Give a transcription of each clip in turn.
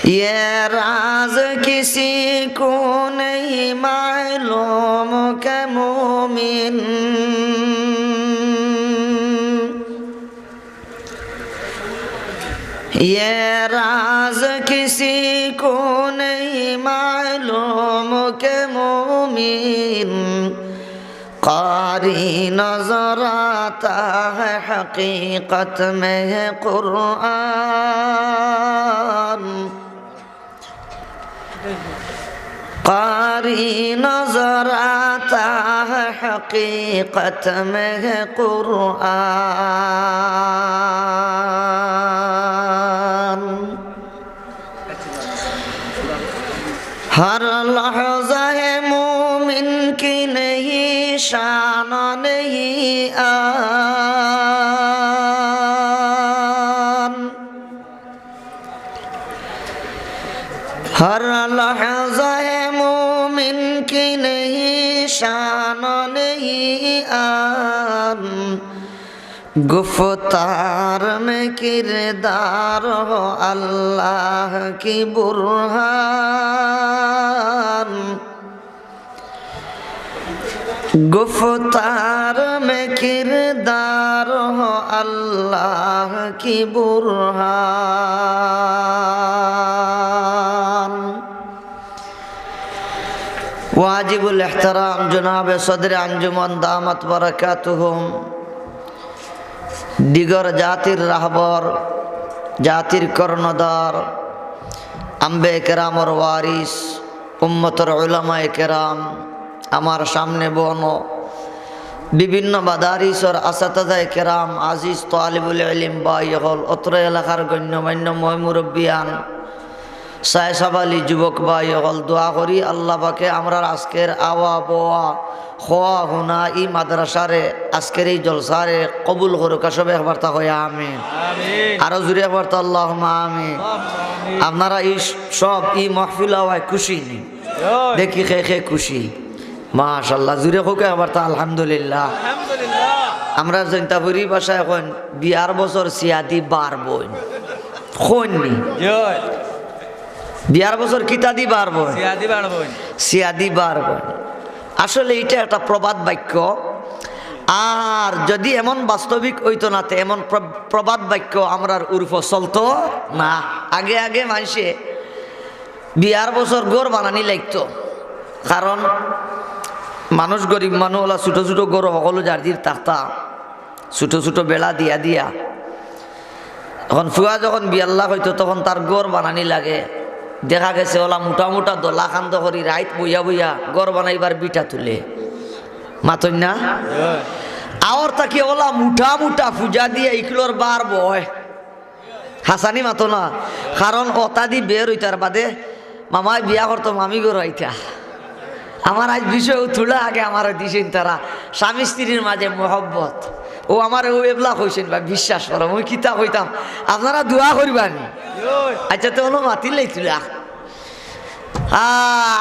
ये राज किसी को नहीं मालूम के मोमिन ये राज किसी को नहीं मालूम के मोमिन कारी नजर आता है हकीकत में है कुरान कारी नजर आता है हकीकत में है कुरान हर लहज़ा है मोमिन की नहीं शान नहीं आन हर लहज़ा है मोमिन की नहीं शान नहीं आन गुफ्तार में किरदार हो अल्लाह की बुरहान गुफ्तार में किरदार हो अल्लाह की बुरहान वाजिबुल एहतराम जनाब सदर अंजुमन दामत बरकातुहुम दिगर जातिर राहबर जातिर कर्णधार अम्बे केराम और वारिस उम्मतर उलमाए केराम आमार सामने बनो विभिन्न मदारिस और आसाताज़ाए केराम आजिज तालिबुल इल्म भाई हल अत्र एलाकार गण्यमान्य मय मुरब्बियान सायसाबाली जुबक भाई हल दुआ करी आल्लाह पाके आमरार आजकेर आवा बोआ खोआ हुना इ माद्रासारे आजकेर এই জলসারে কবুল করুক সবাই একবার তা হয় আমিন আরো জোরে একবার তা আল্লাহুম্মা আমিন আপনারা এই সব ই মাহফিল হওয়ায় খুশি নি দেখি খে খুশি মাশাআল্লাহ জোরে হোক একবার তা আলহামদুলিল্লাহ আমরা জৈন্তাপুরি ভাষা এখন বিয়ার বছর সিয়াদি বাড়বই খননি বিয়ার বছর কিতা দি বাড়বই সিয়াদি বাড়বই আসলে এটা একটা প্রবাদ বাক্য আর যদি এমন বাস্তবিক হইতো না তে এমন প্রবাদ বাক্য আমরার উর্ফ চলতো না আগে আগে মানুষে বিয়ার বছর গড় বানানি লাগতো কারণ মানুষ গরিব মানুষ ওলা ছোটো ছোটো গড় সকলো জার্জির তাক্তা ছোটো ছোটো বেড়া দিয়া দিয়া এখন ফুয়া যখন বিয়াল্লা হইতো তখন তার গড় বানানি লাগে দেখা গেছে ওলা মোটা মোটা দলা খান্দ করি রাইত বইয়া বইয়া গড় বানাইবার বিটা তুলে মাতন না আওর তাকে ওলা মুঠা মুঠা পূজা দিয়ে ইকুলোর বার বয় হাসানি মাতো না কারণ ওতা দি বের হইতার বাদে মামায় বিয়া করতো মামি গড় হইতা আমার আজ বিষয় তুলা আগে আমার দিছেন তারা স্বামী স্ত্রীর মাঝে মোহব্বত ও আমার ও এবলা কইছেন বা বিশ্বাস করো ওই কিতা কইতাম আপনারা দোয়া করবানি আচ্ছা তো হলো মাতিলেই তুলা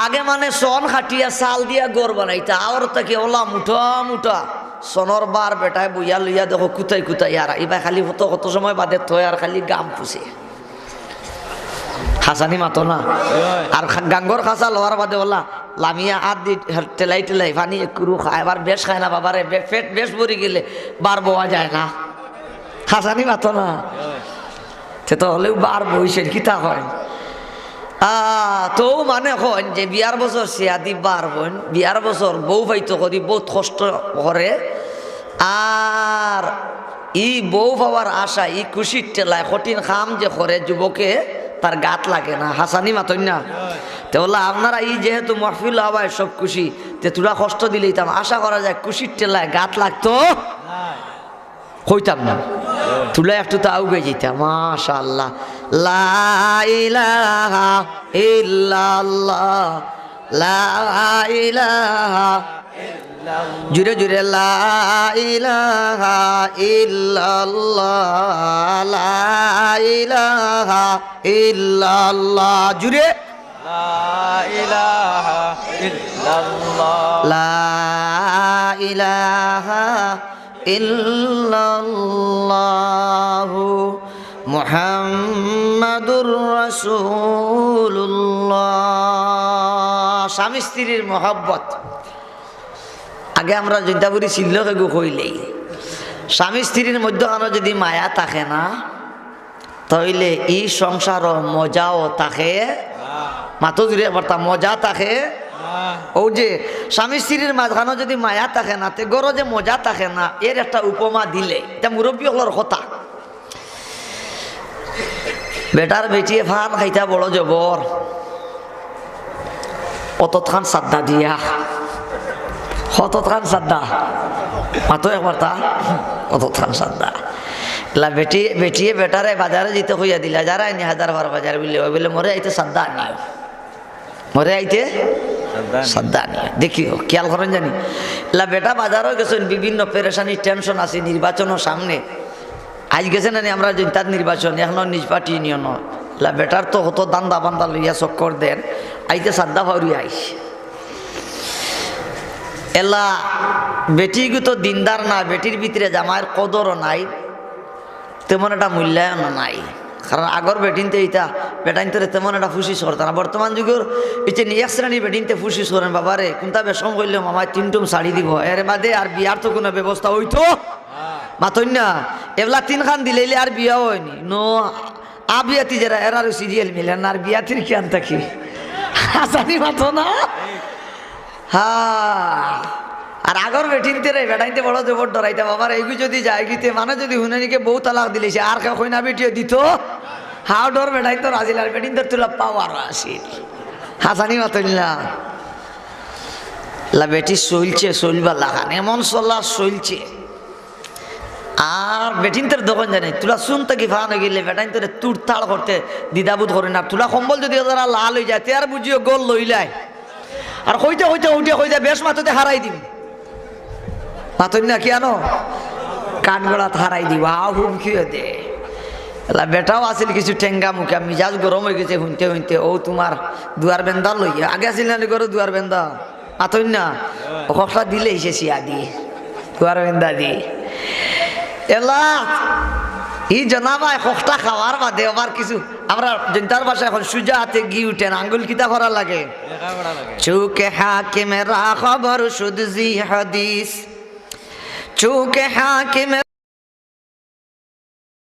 আগে মানে সন খাটিয়া চাল দিয়া গড় বানাইতা আর তাকে ওলা মুঠা মুঠা সনর বার বেটায় বইয়া লইয়া দেখো কুতাই কুতাই আর এবার খালি হতো কত সময় বাদে থয় আর খালি গাম পুষে হাসানি মাতো না আর গাঙ্গর খাসা লোয়ার বাদে ওলা লামিয়া হাত দি টেলাই টেলাই পানি একটু খায় আবার বেশ খায় না বাবারে পেট বেশ ভরি গেলে বার বোয়া যায় না হাসানি মাতো না সে তো হলেও বার বইছে কিতা হয় তো মানে হন যে বিয়ার বছর সিয়াদি বার হন বিয়ার বছর বউ পাইতো করি বহুত কষ্ট করে আর ই বউ পাওয়ার আশা ই খুশির টেলায় কঠিন খাম যে করে যুবকে তার গাত লাগে না হাসানি মাতন না তো বললাম আপনারা এই যেহেতু মাহফিল হওয়ায় সব খুশি তে তোরা কষ্ট দিলেইতাম আশা করা যায় খুশির টেলায় গাত লাগতো হইতাম না তুলা একটু তাও গে যেতাম মাশাআল্লাহ লা ইলাহা ইল্লাল্লাহ লা ইলাহা ইল্লাল্লাহ জুরে জুরে লা ইলাহা ইল্লাল্লাহ লা ইলাহা ইল্লাল্লাহ জুরে লা ইলাহা ইল্লাল্লাহ লা ইলাহা ইল্লাল্লাহু মুহাম্মাদুর রাসূলুল্লাহ। স্বামী স্ত্রীর মহব্বত আগে আমরা চিন্তাপুরি ছিল কেগু কইলেই স্বামী স্ত্রীর মধ্যখানে যদি মায়া থাকে না তাহলে এই সংসার মজাও থাকে, মাতো জুড়ে বার্তা মজা থাকে। ও যে স্বামী স্ত্রীর মাঝখানে যদি মায়া থাকে না তে গড় যে মজা থাকে না, এর একটা উপমা দিলে এটা মুরব্বী হলোর কথা। বেটার বেটিয়ে ভাত খাইতা বড় জবর অতখান সাদ্দা দিয়া, অতখান সাদ্দা মাতো একবার তা অতখান সাদ্দা এলা বেটিয়ে বেটারে বাজারে যেতে হইয়া দিলা, যারা আইনি হাজার বার বাজার বললে ওই বলে মরে আইতে সাদ্দা আনিও, মরে আইতে সাদ্দা আনিও। দেখিও খেয়াল করেন জানি এলা বেটা বাজারও গেছেন, বিভিন্ন পেরেশানি টেনশন আছে, নির্বাচনের সামনে আজ গেছে না আমরা তার নির্বাচন এখনো নিজ পার্টি ইউনিয়ন এলা বেটার তো হতো দান্দা বান্দা লইয়া চক্কর দেন, আইতে সাদ্দা ভাউরি আইস এলা বেটি তো দিনদার না, বেটির ভিতরে জামাইয়ের কদরও নাই, তেমন একটা মূল্যায়ন নাই। কারণ আগর বেটিনতে এইটা বেটাইনতে তেমন একটা ফুসিস করতো না। বর্তমান যুগের এই নিয়ে এক শ্রেণী বেটিনতে ফুসিস করেন, বাবারে কোনটা বেশম করলে মামায় তিনটুম শাড়ি দিব, এর বাদে আর বিয়ার তো কোনো ব্যবস্থা হইতো মাতই না। এগুলা তিনখান দিলে আর বিয়াও হয়নি নো বিয়াতি যারা এরা সিরিয়াল মিলে না, আর বিয়াতির কি আনতা কি হাসানি মাতো না। হ্যাঁ আর আগর বেটিনতে রে বেটাইতে বড় জবর ডরাইতে, বাবার এইগু যদি যায় গিতে মানে যদি হুনানিকে বউ তালাক দিলেছে আর কেউ কইনা বেটিও দিত, হাও ডর বেটাইতো রাজিল, আর বেটিন তোর তুলা পাওয়ার আসিল হাসানি মাতইলা লা বেটি চলছে চলবার লাগান এমন চলা চলছে। আর বেটিন তোর দোকান জানে তুলা শুন তো কি ফান গেলে বেটাইন তোর তুর তাড় করতে দ্বিধাবোধ করে না, তুলা কম্বল যদি ওরা লাল হয়ে যায় তে আর বুঝিও গোল লইলাই, আর কইতে কইতে উঠে কইতে বেশ মাথতে হারাই দিবি মাতই না কি আনো কান গড়াত হারাই দিব আও হুমকি দে। এলা বেটাও আসিল কিছু ঠেঙ্গা মুখে, মিজাজ গরম হয়ে গেছে শুনতে শুনতে, ও তোমার দুয়ার বেন্দা লইয়া আগে আসিল না করো দুয়ার বেন্দা মাতই না ও কষ্টা দিলে এসে সিয়া দিয়ে দুয়ার বেন্দা দিয়ে এলা ই জনাবাই কষ্টা খাওয়ার বাদে আবার কিছু আমরা জনতার ভাষা এখন সুজা হাতে গি উঠেন আঙ্গুল কিতা করা লাগে চুকে হাকিমেরা খবর শুধু জি হাদিস চুকে হাকিমে